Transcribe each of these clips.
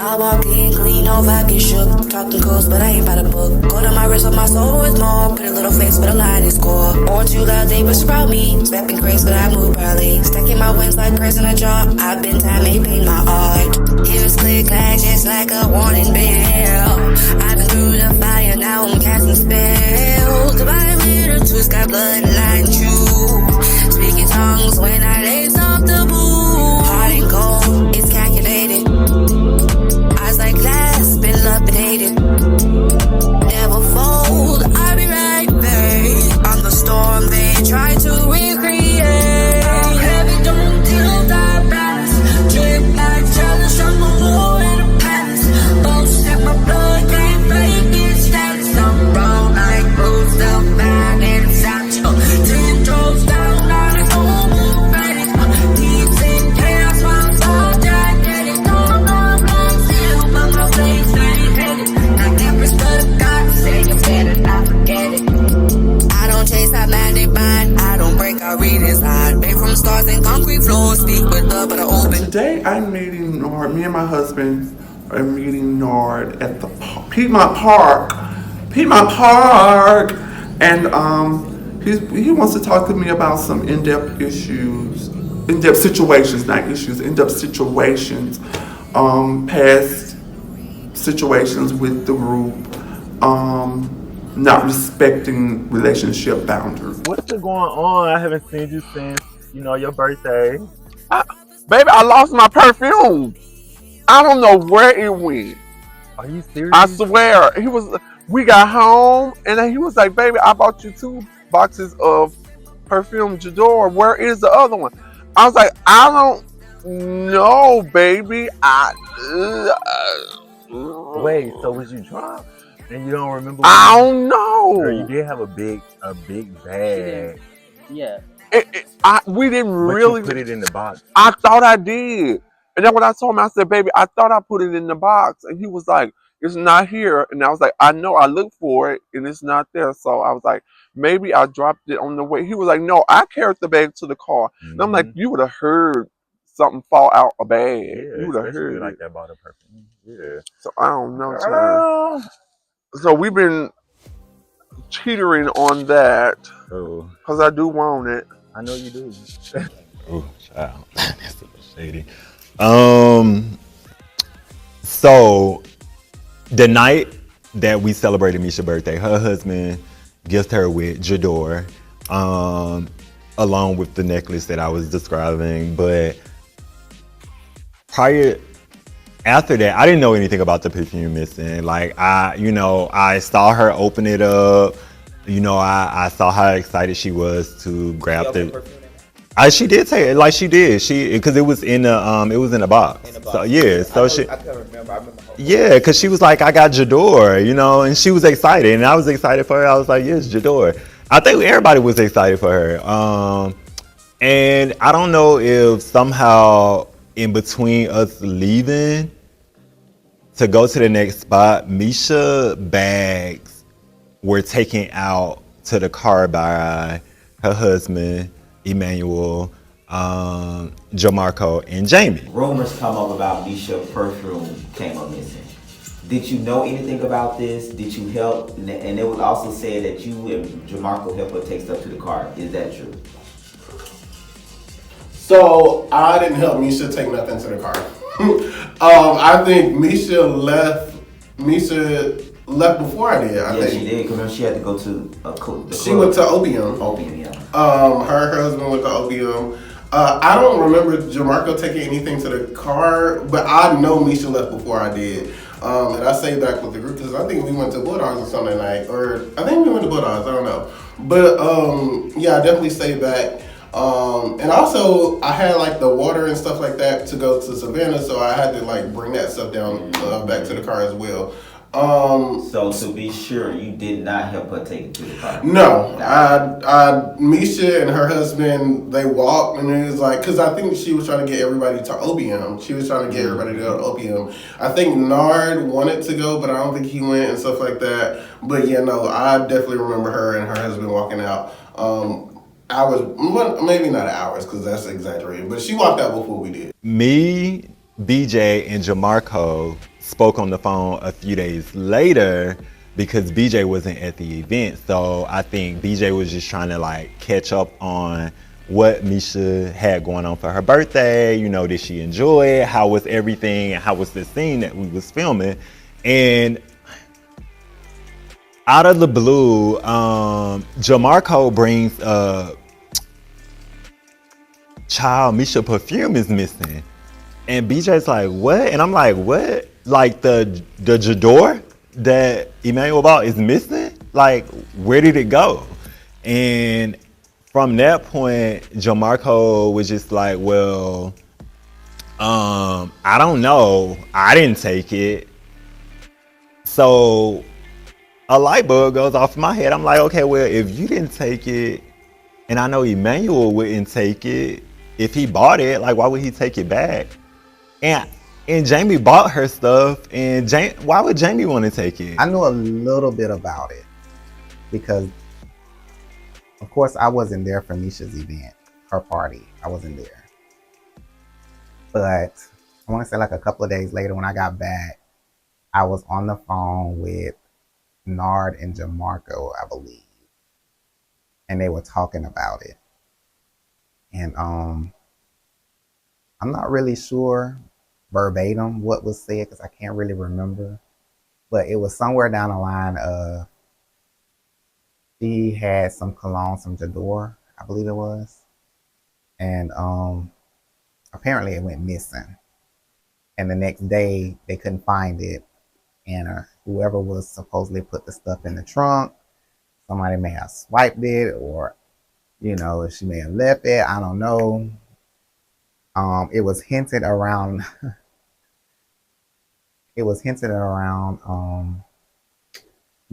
I walk in clean, no vibe get shook. Talk them codes, but I ain't by the book. Go to my wrist on my soul with more. Put a little face, but a line is score. Orange you loud, they but sprout me. Snapping crazy, but I move early. Stacking my wins like press in a jar. I've been time, ain't paid my art. Here's click, clack, just like a warning bell. I've been through the fire, now I'm casting spells. Divine with a twist, got bloodline true. Speaking tongues when I lace off the boot. Heart and gold, it's calculated. Eyes like glass, been lapidated. Never fold, I'll be right back. On the storm, they try to recreate. Heavy, don't deal that fast. Drip like jealous from the war in the past. Both step my blood, can't fake it. Stats, I'm wrong like boots, the man inside you. 10 drops down, on the home, ready. Deep in chaos, my soul, I get it. Don't know, I'm still, but my face ain't headed. Like Empress, but God, say you better not forget it. I don't chase, I mandate mine. I don't break, I redesign. Made from stars and concrete floors. Speak with love, but I open. Today I'm meeting Nard. Me and my husband are meeting Nard at the Piedmont Park. And he wants to talk to me about some in-depth issues, in-depth situations, not issues, in-depth situations, past situations with the group, not respecting relationship boundaries. What's been going on? I haven't seen you since, your birthday. Baby, I lost my perfume. I don't know where it went. Are you serious? I swear. We got home and then he was like, baby, I bought you 2 boxes of perfume J'adore. Where is the other one? I was like, I don't know, baby. Wait, so was you drunk? And you don't remember? I don't know. Girl, you did have a big bag. Yeah. We didn't But really you put it in the box. I thought I did. And then when I told him, I said, baby, I thought I put it in the box. And he was like, it's not here. And I was like, I know, I looked for it and it's not there. So I was like, maybe I dropped it on the way. He was like, no, I carried the bag to the car. And I'm like, you would have heard something fall out a bag. Yeah, You would have heard like it. that about a perfume. Yeah. So I don't know, child. So we've been teetering on that because I do want it. I know you do. Oh, child. That's a little shady. So the night that we celebrated Mesha's birthday, her husband gifted her with J'adore, along with the necklace that I was describing. But after that, I didn't know anything about the perfume missing. Like I saw her open it up. I saw how excited she was to grab the. She did take it, like she did. Because it was in a box. So yeah, so I couldn't remember. I remember. Yeah, because she was like, I got J'adore, and she was excited, and I was excited for her. I was like, yes, J'adore. I think everybody was excited for her. And I don't know if somehow in between us leaving to go to the next spot, Mesha bags were taken out to the car by her husband, Emmanuel, Jamarco, and Jamie. Rumors come up about Mesha perfume came up missing. Did you know anything about this? Did you help? And it was also said that you and Jamarco helped her take stuff to the car. Is that true? So I didn't help Mesha take nothing to the car. I think Mesha left before I did. I think she did. Because remember, she had to go to she went to Opium. Opium, yeah. Her husband went to Opium. I don't remember Jamarco taking anything to the car, but I know Mesha left before I did. And I stayed back with the group because I think we went to Bulldogs or Sunday night, or I think we went to Bulldogs. I don't know, but yeah, I definitely stayed back. And also I had like the water and stuff like that to go to Savannah, so I had to like bring that stuff down back to the car as well. So to be sure, you did not help her take it to the car? No, Mesha and her husband, they walked, and it was like, because I think she was trying to get everybody to Opium. She was trying to get everybody to go to Opium. I think Nard wanted to go, but I don't think he went and stuff like that. But yeah, no, I definitely remember her and her husband walking out. Hours, maybe not hours, because that's exaggerated, but she walked out before we did. Me, BJ, and Jamarco spoke on the phone a few days later because BJ wasn't at the event. So I think BJ was just trying to like catch up on what Mesha had going on for her birthday. You know, did she enjoy it? How was everything? And how was the scene that we was filming? And out of the blue, Jamarco brings child, Mesha Perfume is missing. And BJ's like, what? And I'm like, what? Like the Jador that Emmanuel bought is missing? Like, where did it go? And from that point, Jamarco was just like, well, I don't know. I didn't take it. So a light bulb goes off in my head. I'm like, okay, well, if you didn't take it, and I know Emmanuel wouldn't take it, if he bought it, like, why would he take it back? And Jamie bought her stuff, and why would Jamie want to take it? I knew a little bit about it because, of course, I wasn't there for Mesha's event, her party. I wasn't there. But I want to say like a couple of days later when I got back, I was on the phone with Denard and Jamarco, I believe. And they were talking about it. And I'm not really sure verbatim what was said because I can't really remember. But it was somewhere down the line of she had some cologne, some Jador, I believe it was. And apparently it went missing. And the next day they couldn't find it. And whoever was supposedly put the stuff in the trunk, somebody may have swiped it, or, you know, she may have left it. I don't know. It was hinted around.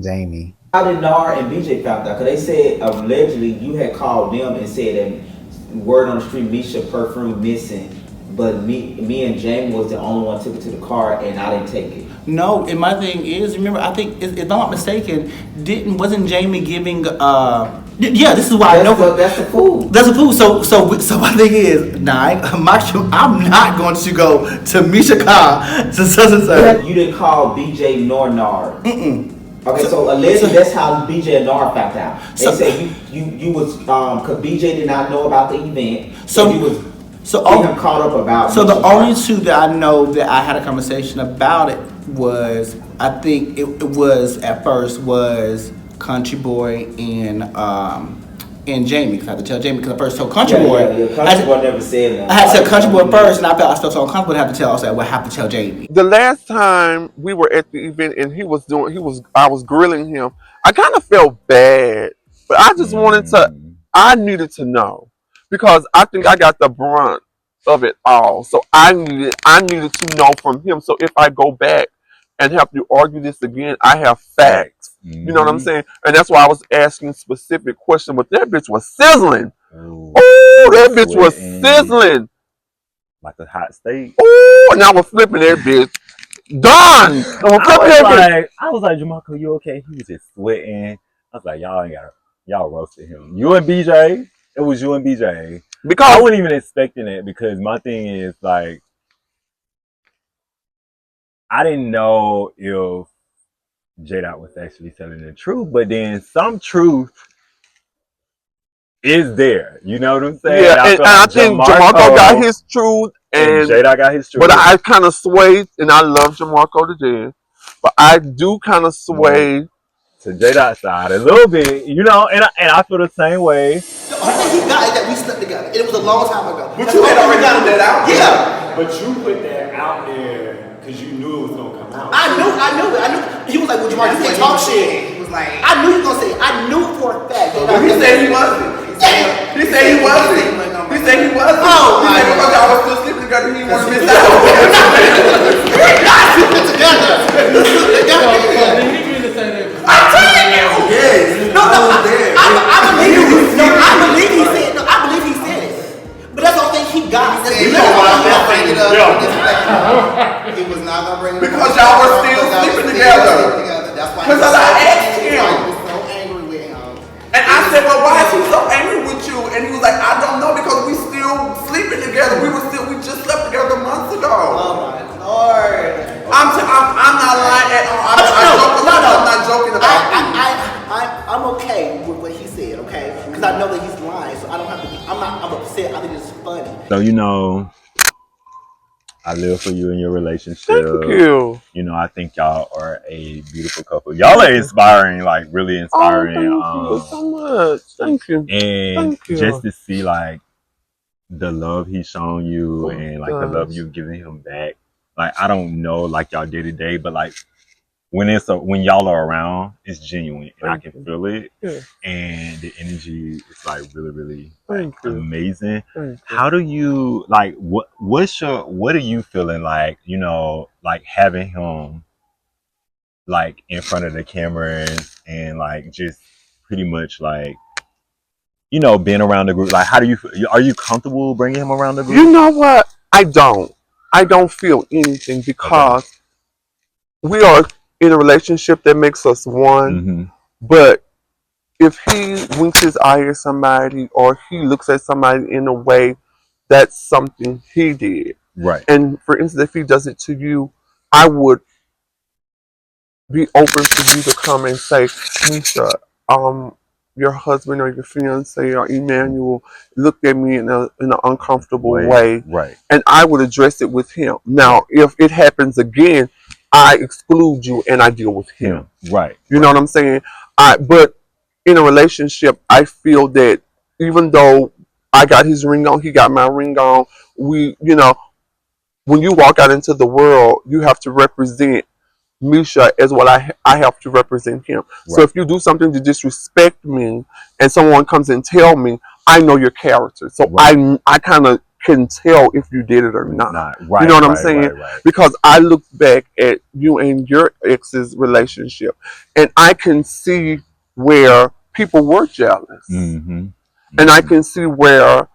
Jamie. How did Nar and BJ found out? Because they said allegedly you had called them and said that word on the street, Mesha Perfume missing, but me and Jamie was the only one took it to the car and I didn't take it. No, and my thing is, remember, I think if I'm not mistaken, wasn't Jamie giving? Yeah, this is why I know. That's the food. That's the food. So my thing is, I'm not going to go to Mesha car to such and such. You didn't call BJ nor Nard. Okay, so allegedly that's how BJ and Nard found out. They said you was because BJ did not know about the event. So you was getting caught up about. So the only two that I know that I had a conversation about it was, I think it was at first was Country Boy and Jamie, because I had to tell Jamie because I first told Country Boy. Country Boy never said that. I had to tell Country Boy first, and I felt so uncomfortable to have to tell. I said, "Well, I have to tell Jamie." The last time we were at the event and I was grilling him, I kind of felt bad, but I just I needed to know because I think I got the brunt of it all. So I needed to know from him. So if I go back and have to argue this again, I have facts. You know what I'm saying? And that's why I was asking specific questions. But that bitch was sizzling. Ooh, that bitch was sizzling. Like a hot steak. Ooh, and I was flipping that bitch. Done. I was like, Jamarco, you okay? He was just sweating. I was like, y'all roasted him. You and BJ. It was you and BJ. Because I wasn't even expecting it because my thing is like, I didn't know if J-Dot was actually telling the truth, but then some truth is there. You know what I'm saying? Yeah, and I think Jamarco got his truth and J-Dot got his truth. But I kind of swayed, and I love Jamarco to death, but I do kind of sway to J-Dot's side a little bit, you know, and I feel the same way. The only thing he got is that we slept together. And it was a long time ago. But you had already got that out there. Yeah. But you put that out there because you knew it was going to come out. I knew it. He was like, well, Jamarco, you can't talk shit. He was like, I knew he was going to say it. I knew for a fact. But he said he wasn't. He said he wasn't. He said he wasn't. Oh, he said because y'all was still sleeping together, he wanted to miss out. We're not sleeping together. I'm telling you. Yes. No, I believe he said. No, I believe he said it. But that's the only thing he got. he was not gonna bring it up. He was not gonna bring it up because y'all were still sleeping together. That's why. Because I asked him. He was so angry with him. And I said, well, why is he so angry with you? And he was like, I don't know because we still sleeping together. We just slept together months ago. Oh my Lord. I'm So I live for you in your relationship. Thank you. I think y'all are a beautiful couple. Y'all are inspiring, like really inspiring. Oh, thank you so much. Thank you. And Thank you. just to see like the love he's shown you and like the love gosh. you've given him back. Like I don't know like y'all day to day, but like when y'all are around, it's genuine and I can feel it. Yeah. And the energy is like really, really Thank you. amazing. Thank you. How do you like what are you feeling like, like having him like in front of the cameras and like just pretty much like being around the group? Like how do you are you comfortable bringing him around the group? You know what? I don't feel anything because we are in a relationship that makes us one. But if he winks his eye at somebody or he looks at somebody in a way, that's something he did. Right. And for instance, if he does it to you, I would be open for you to come and say, Mesha, your husband or your fiance or Emmanuel looked at me in an uncomfortable way. Right. And I would address it with him. Now, if it happens again, I exclude you and I deal with him. Right. You know what I'm saying? But in a relationship, I feel that even though I got his ring on, he got my ring on, when you walk out into the world, you have to represent Mesha as what I have to represent him. Right. So if you do something to disrespect me and someone comes and tell me, I know your character. So I kind of can tell if you did it or not. Right, you know what I'm saying? Right. Because I look back at you and your ex's relationship and I can see where people were jealous. And I can see where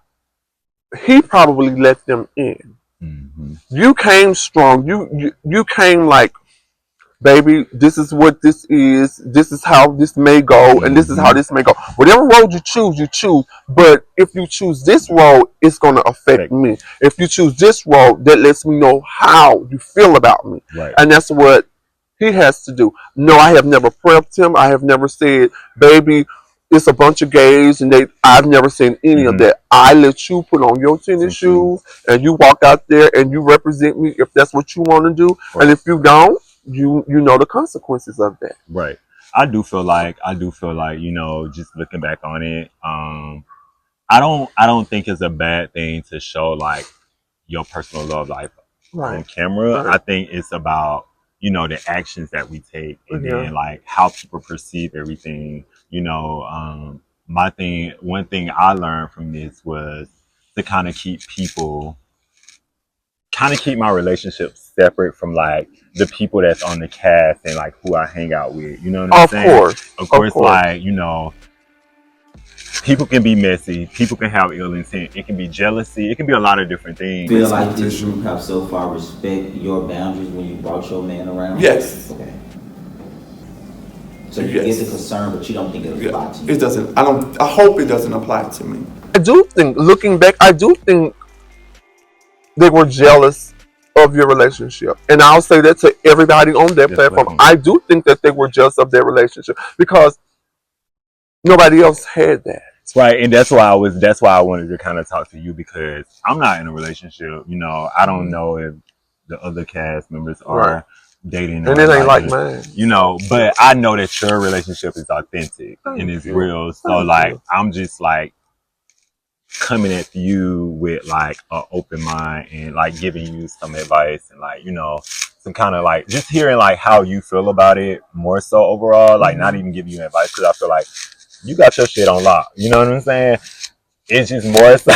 he probably let them in. You came strong. You came like, baby, this is what this is. This is how this may go, and this is how this may go. Whatever road you choose. But if you choose this road, it's going to affect me. If you choose this road, that lets me know how you feel about me. Right. And that's what he has to do. No, I have never prepped him. I have never said, baby, it's a bunch of gays, and I've never seen any of that. I let you put on your tennis shoes, and you walk out there, and you represent me if that's what you want to do. Right. And if you don't, you know the consequences of that. Right. I do feel like just looking back on it, I don't think it's a bad thing to show like your personal love life on camera. I think it's about the actions that we take and then like how people perceive everything. One thing I learned from this was to kind of keep my relationships separate from like the people that's on the cast and like who I hang out with. You know what I'm saying? Of course, like, people can be messy, people can have ill intent, it can be jealousy, it can be a lot of different things. Feel like this group have so far respect your boundaries when you brought your man around? Yes. Okay. So you get the concern, but you don't think it'll apply to you? It doesn't. I hope it doesn't apply to me. I do think, looking back, they were jealous of your relationship. And I'll say that to everybody on that platform. I do think that they were jealous of their relationship because nobody else had that. Right, and that's why I wanted to kind of talk to you because I'm not in a relationship. I don't know if the other cast members are dating, and it ain't like mine. But I know that your relationship is authentic and it's real. So like, I'm just like coming at you with like an open mind and like giving you some advice and like some kind of like just hearing like how you feel about it more so overall. Like not even giving you advice because I feel like you got your shit on lock. You know what I'm saying? It's just more so.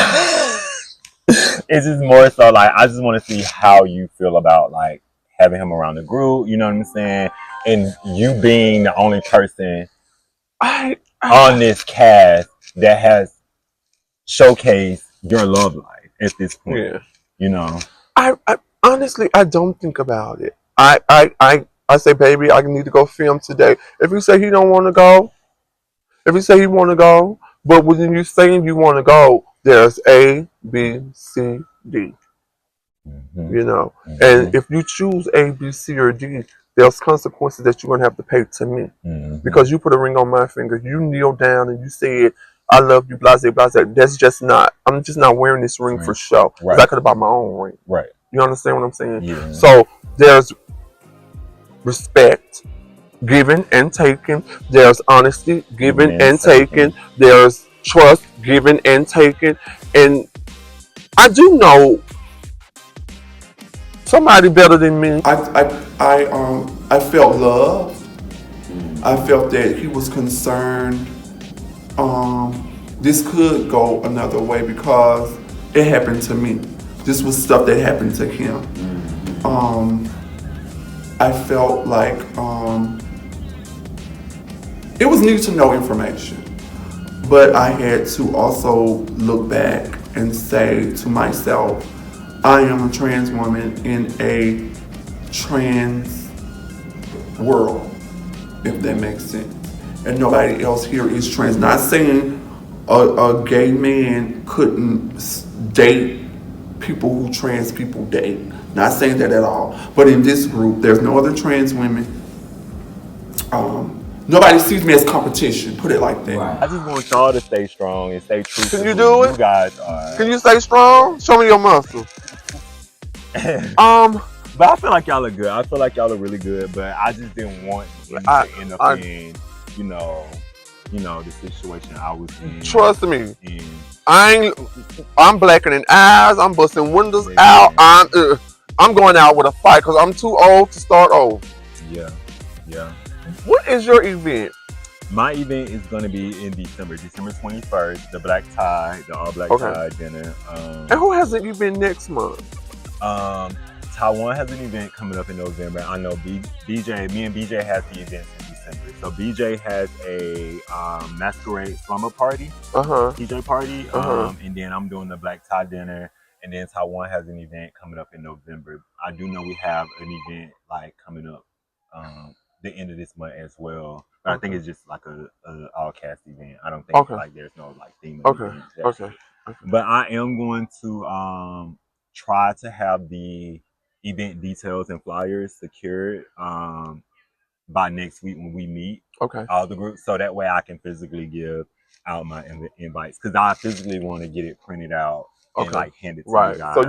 It's just more so like I just want to see how you feel about like having him around the group. You know what I'm saying? And you being the only person on this cast that has showcased your love life at this point. Yeah. I honestly I don't think about it. I say, baby, I need to go film today. If you say he don't want to go. If you say you want to go, but when you're saying you want to go, there's A, B, C, D. And if you choose A, B, C, or D, there's consequences that you're going to have to pay to me. Because you put a ring on my finger, you kneel down and you said, I love you, blase, blase. That's just not. I'm just not wearing this ring for show. Because I could have bought my own ring. Right. You understand what I'm saying? Yeah. So there's respect, given and taken. There's honesty, given and taken. There's trust, given and taken. And I do know somebody better than me. I felt love. I felt that he was concerned. This could go another way because it happened to me. This was stuff that happened to him. I felt like it was need to know information, but I had to also look back and say to myself, I am a trans woman in a trans world, if that makes sense. And nobody else here is trans. Not saying a gay man couldn't date people who trans people date. Not saying that at all. But in this group, there's no other trans women. Nobody sees me as competition. Put it like that. I just want y'all to stay strong and stay true. Can you do it? You guys are. Can you stay strong? Show me your muscle. But I feel like y'all are good. I feel like y'all are really good. But I just didn't want to end up in, the situation I was in. Trust me. I'm blackening eyes. I'm busting windows out. I'm going out with a fight because I'm too old to start over. Yeah. What is your event? My event is going to be in December 21st, the black tie, the all black tie dinner. And who has an event next month? Taiwan has an event coming up in November. I know BJ, me and BJ has the events in December. So BJ has a masquerade slumber party, DJ party, and then I'm doing the black tie dinner. And then Taiwan has an event coming up in November. I do know we have an event coming up the end of this month as well. But I think it's just like a all cast event. I don't think there's no theme. Okay. But I am going to try to have the event details and flyers secured by next week when we meet all the groups, so that way I can physically give out my invites, because I physically want to get it printed out and hand it to you guys. So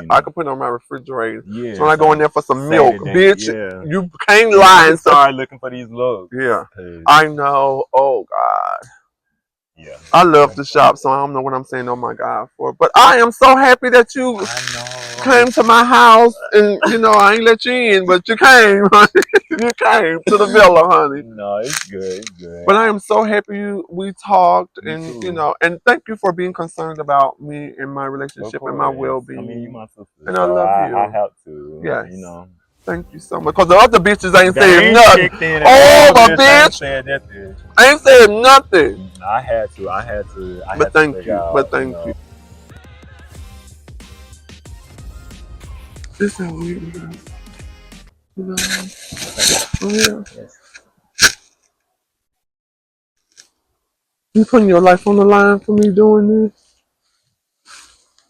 I can put it on my refrigerator. Yeah. So when I go in there for some milk, bitch, you can't lie and start looking for these looks. Yeah. I know. Oh God. Yeah. I love to shop, so I don't know what I'm saying oh my God for. But I am so happy that you came to my house, and I ain't let you in, but you came, honey. You came to the villa, honey. No, it's good. It's good. But I am so happy we talked, and and thank you for being concerned about me and my relationship and my well-being. I mean, you my sister, and I love you. I have to. Yes. Thank you so much. Because the other bitches ain't saying nothing. My bitch ain't said nothing. I had to. But thank you. This is how weird. Oh yeah. Yes. You putting your life on the line for me doing this?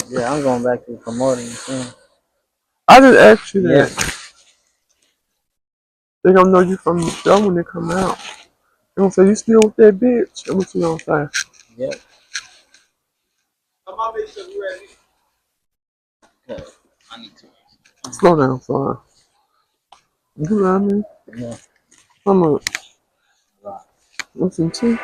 Yeah, I'm going back to promoting soon. I didn't ask you that. Yeah. They gonna know you from the show when they come out. They gonna say, you still with that bitch? And what you gonna say? Yep. Okay, I need to. Slow down, son. You know what I mean? Yeah. How much? What's in tea?